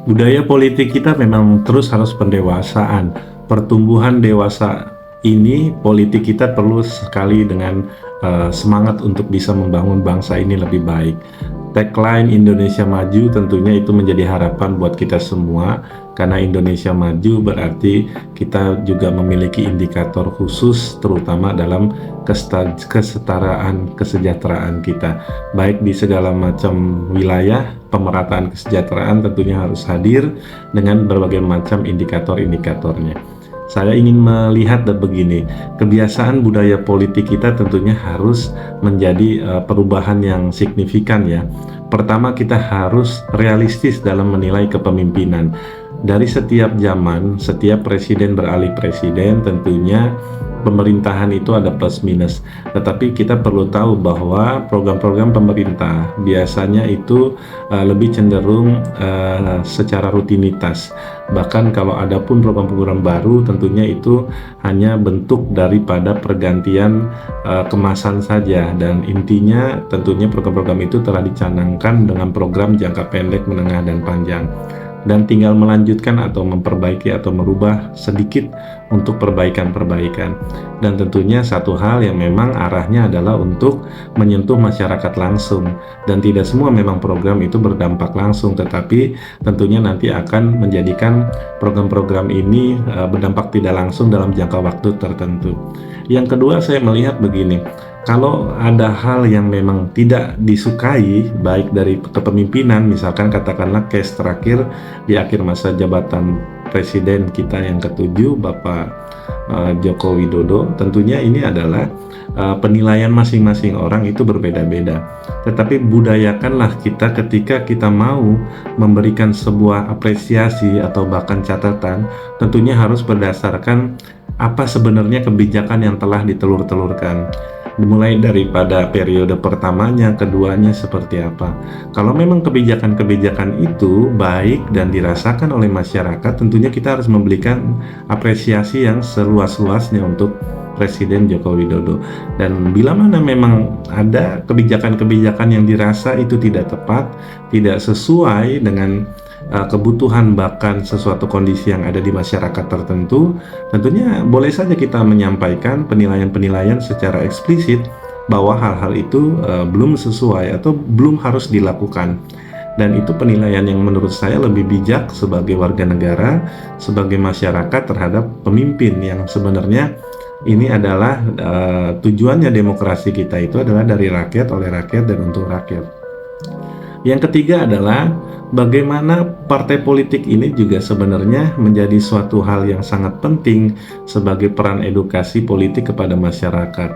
Budaya politik kita memang terus harus pendewasaan. Pertumbuhan dewasa ini, politik kita perlu sekali dengan semangat untuk bisa membangun bangsa ini lebih baik. Tagline Indonesia Maju tentunya itu menjadi harapan buat kita semua, karena Indonesia Maju berarti kita juga memiliki indikator khusus terutama dalam kesetaraan kesejahteraan kita, baik di segala macam wilayah. Pemerataan kesejahteraan tentunya harus hadir dengan berbagai macam indikator-indikatornya. Saya ingin melihat begini, kebiasaan budaya politik kita tentunya harus menjadi perubahan yang signifikan ya. Pertama, kita harus realistis dalam menilai kepemimpinan. Dari setiap zaman, setiap presiden beralih presiden, tentunya pemerintahan itu ada plus minus. Tetapi kita perlu tahu bahwa program-program pemerintah biasanya itu lebih cenderung secara rutinitas. Bahkan kalau ada pun program-program baru, tentunya itu hanya bentuk daripada pergantian kemasan saja, dan intinya tentunya program-program itu telah dicanangkan dengan program jangka pendek, menengah, dan panjang, dan tinggal melanjutkan atau memperbaiki atau merubah sedikit untuk perbaikan-perbaikan. Dan tentunya satu hal yang memang arahnya adalah untuk menyentuh masyarakat langsung, dan tidak semua memang program itu berdampak langsung, tetapi tentunya nanti akan menjadikan program-program ini berdampak tidak langsung dalam jangka waktu tertentu. Yang kedua, saya melihat begini, kalau ada hal yang memang tidak disukai baik dari kepemimpinan, misalkan katakanlah case terakhir di akhir masa jabatan presiden kita yang ketujuh, Bapak Joko Widodo, tentunya ini adalah penilaian masing-masing orang itu berbeda-beda. Tetapi budayakanlah kita ketika kita mau memberikan sebuah apresiasi atau bahkan catatan, tentunya harus berdasarkan apa sebenarnya kebijakan yang telah ditelur-telurkan, dimulai daripada periode pertamanya, keduanya seperti apa. Kalau memang kebijakan-kebijakan itu baik dan dirasakan oleh masyarakat, tentunya kita harus memberikan apresiasi yang seluas-luasnya untuk Presiden Joko Widodo. Dan bila mana memang ada kebijakan-kebijakan yang dirasa itu tidak tepat, tidak sesuai dengan kebutuhan bahkan sesuatu kondisi yang ada di masyarakat tertentu, tentunya boleh saja kita menyampaikan penilaian-penilaian secara eksplisit bahwa hal-hal itu belum sesuai atau belum harus dilakukan. Dan itu penilaian yang menurut saya lebih bijak sebagai warga negara, sebagai masyarakat terhadap pemimpin yang sebenarnya ini adalah tujuannya demokrasi kita itu adalah dari rakyat, oleh rakyat, dan untuk rakyat. Yang ketiga adalah bagaimana partai politik ini juga sebenarnya menjadi suatu hal yang sangat penting sebagai peran edukasi politik kepada masyarakat.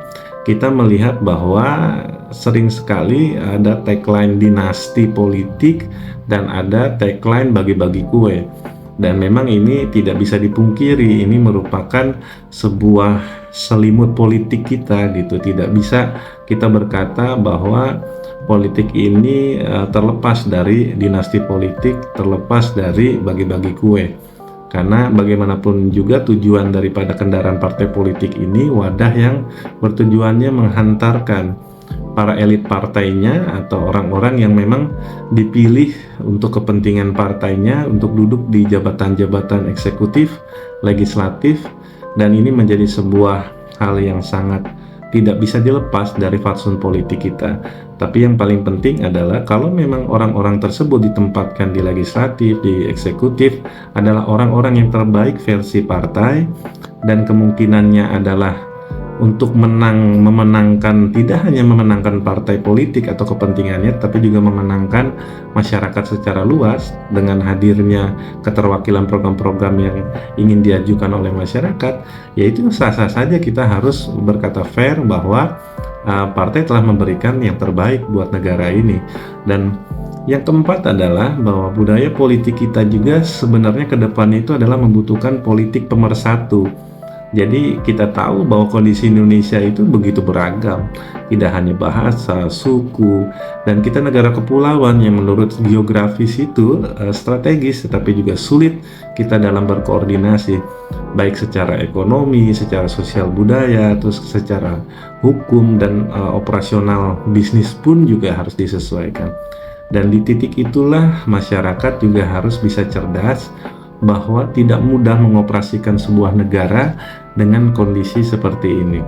Kita melihat bahwa sering sekali ada tagline dinasti politik dan ada tagline bagi-bagi kue. Dan memang ini tidak bisa dipungkiri, ini merupakan sebuah selimut politik kita gitu. Tidak bisa kita berkata bahwa politik ini terlepas dari dinasti politik, terlepas dari bagi-bagi kue. Karena bagaimanapun juga tujuan daripada kendaraan partai politik ini wadah yang bertujuannya menghantarkan para elit partainya atau orang-orang yang memang dipilih untuk kepentingan partainya untuk duduk di jabatan-jabatan eksekutif, legislatif, dan ini menjadi sebuah hal yang sangat tidak bisa dilepas dari fatsun politik kita. Tapi yang paling penting adalah kalau memang orang-orang tersebut ditempatkan di legislatif, di eksekutif, adalah orang-orang yang terbaik versi partai, dan kemungkinannya adalah untuk memenangkan, tidak hanya memenangkan partai politik atau kepentingannya, tapi juga memenangkan masyarakat secara luas dengan hadirnya keterwakilan program-program yang ingin diajukan oleh masyarakat. Yaitu sah-sah saja kita harus berkata fair bahwa partai telah memberikan yang terbaik buat negara ini. Dan yang keempat adalah bahwa budaya politik kita juga sebenarnya ke depan itu adalah membutuhkan politik pemersatu. Jadi kita tahu bahwa kondisi Indonesia itu begitu beragam, tidak hanya bahasa, suku, dan kita negara kepulauan yang menurut geografis itu strategis, tetapi juga sulit kita dalam berkoordinasi, baik secara ekonomi, secara sosial budaya, terus secara hukum dan operasional bisnis pun juga harus disesuaikan. Dan di titik itulah masyarakat juga harus bisa cerdas bahwa tidak mudah mengoperasikan sebuah negara dengan kondisi seperti ini.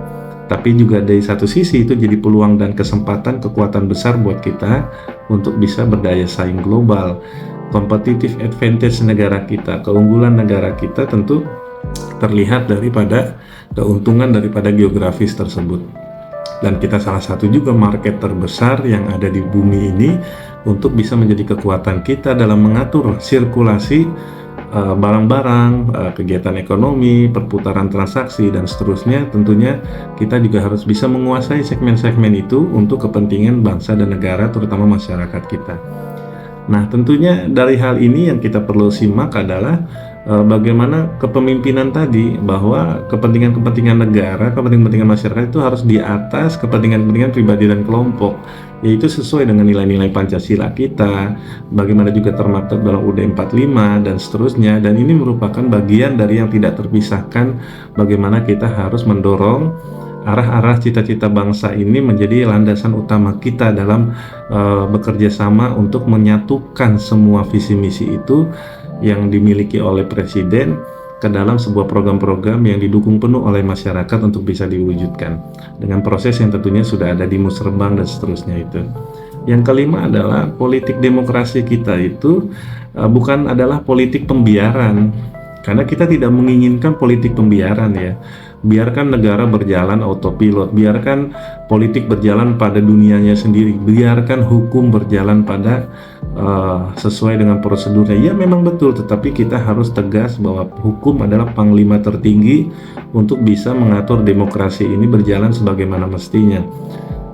Tapi juga dari satu sisi itu jadi peluang dan kesempatan, kekuatan besar buat kita untuk bisa berdaya saing global. Competitive advantage negara kita, keunggulan negara kita tentu terlihat daripada keuntungan daripada geografis tersebut. Dan kita salah satu juga market terbesar yang ada di bumi ini untuk bisa menjadi kekuatan kita dalam mengatur sirkulasi barang-barang, kegiatan ekonomi, perputaran transaksi, dan seterusnya. Tentunya kita juga harus bisa menguasai segmen-segmen itu untuk kepentingan bangsa dan negara, terutama masyarakat kita. Nah, tentunya dari hal ini yang kita perlu simak adalah bagaimana kepemimpinan tadi, bahwa kepentingan-kepentingan negara, kepentingan-kepentingan masyarakat itu harus di atas kepentingan-kepentingan pribadi dan kelompok, yaitu sesuai dengan nilai-nilai Pancasila kita, bagaimana juga termaktub dalam UUD 45 dan seterusnya. Dan ini merupakan bagian dari yang tidak terpisahkan, bagaimana kita harus mendorong arah-arah cita-cita bangsa ini menjadi landasan utama kita dalam bekerja sama untuk menyatukan semua visi misi itu yang dimiliki oleh Presiden ke dalam sebuah program-program yang didukung penuh oleh masyarakat untuk bisa diwujudkan dengan proses yang tentunya sudah ada di Musrembang dan seterusnya itu. Yang kelima adalah politik demokrasi kita itu bukan adalah politik pembiaran, karena kita tidak menginginkan politik pembiaran ya. Biarkan negara berjalan autopilot, biarkan politik berjalan pada dunianya sendiri, biarkan hukum berjalan pada sesuai dengan prosedurnya. Ya memang betul, tetapi kita harus tegas bahwa hukum adalah panglima tertinggi untuk bisa mengatur demokrasi ini berjalan sebagaimana mestinya.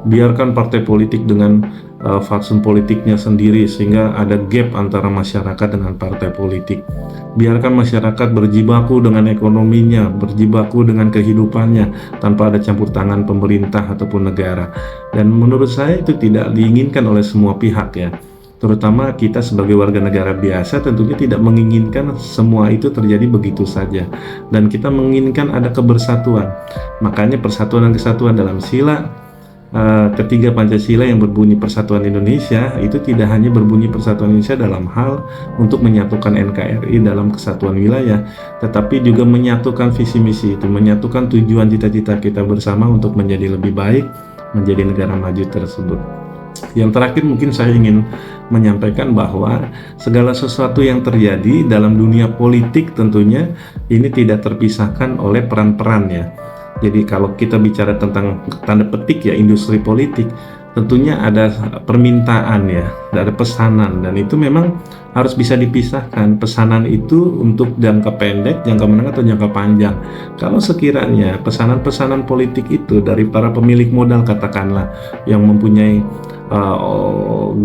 Biarkan partai politik dengan fatsun politiknya sendiri sehingga ada gap antara masyarakat dengan partai politik. Biarkan masyarakat berjibaku dengan ekonominya, berjibaku dengan kehidupannya tanpa ada campur tangan pemerintah ataupun negara. Dan menurut saya itu tidak diinginkan oleh semua pihak ya. Terutama kita sebagai warga negara biasa tentunya tidak menginginkan semua itu terjadi begitu saja. Dan kita menginginkan ada kebersatuan. Makanya persatuan dan kesatuan dalam sila ketiga Pancasila yang berbunyi Persatuan Indonesia itu tidak hanya berbunyi Persatuan Indonesia dalam hal untuk menyatukan NKRI dalam kesatuan wilayah, tetapi juga menyatukan visi misi itu, menyatukan tujuan cita-cita kita bersama untuk menjadi lebih baik, menjadi negara maju tersebut. Yang terakhir mungkin saya ingin menyampaikan bahwa segala sesuatu yang terjadi dalam dunia politik tentunya ini tidak terpisahkan oleh peran-peran ya. Jadi kalau kita bicara tentang tanda petik ya industri politik, tentunya ada permintaan ya, ada pesanan, dan itu memang harus bisa dipisahkan. Pesanan itu untuk jangka pendek, jangka menengah atau jangka panjang. Kalau sekiranya pesanan-pesanan politik itu dari para pemilik modal katakanlah yang mempunyai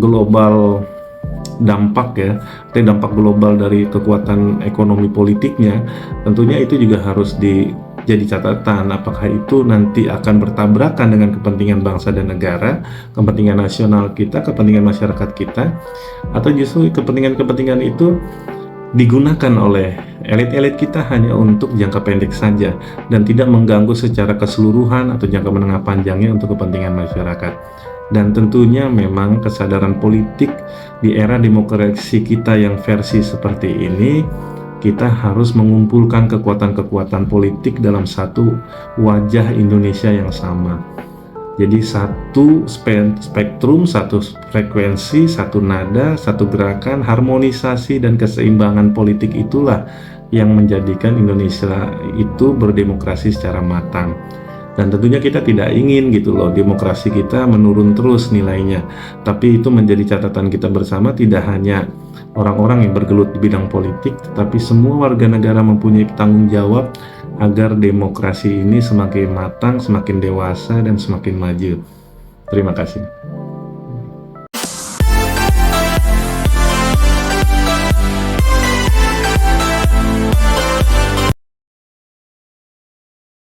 global dampak ya, dampak global dari kekuatan ekonomi politiknya, tentunya itu juga harus jadi catatan apakah itu nanti akan bertabrakan dengan kepentingan bangsa dan negara, kepentingan nasional kita, kepentingan masyarakat kita, atau justru kepentingan-kepentingan itu digunakan oleh elit-elit kita hanya untuk jangka pendek saja dan tidak mengganggu secara keseluruhan atau jangka menengah panjangnya untuk kepentingan masyarakat. Dan tentunya memang kesadaran politik di era demokrasi kita yang versi seperti ini, kita harus mengumpulkan kekuatan-kekuatan politik dalam satu wajah Indonesia yang sama. Jadi satu spektrum, satu frekuensi, satu nada, satu gerakan, harmonisasi dan keseimbangan politik itulah yang menjadikan Indonesia itu berdemokrasi secara matang. Dan tentunya kita tidak ingin gitu loh demokrasi kita menurun terus nilainya. Tapi itu menjadi catatan kita bersama, tidak hanya orang-orang yang bergelut di bidang politik, tetapi semua warga negara mempunyai tanggung jawab agar demokrasi ini semakin matang, semakin dewasa, dan semakin maju. Terima kasih.